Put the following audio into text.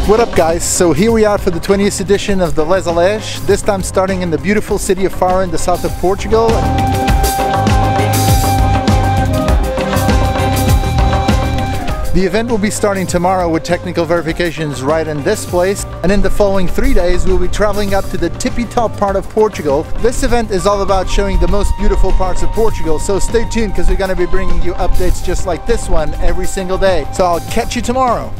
What up guys, so here we are for the 20th edition of the Lés-a-Lés, this time starting in the beautiful city of Faro in the south of Portugal. The event will be starting tomorrow with technical verifications right in this place, and in the following 3 days we'll be traveling up to the tippy top part of Portugal. This event is all about showing the most beautiful parts of Portugal, so stay tuned because we're going to be bringing you updates just like this one every single day. So I'll catch you tomorrow.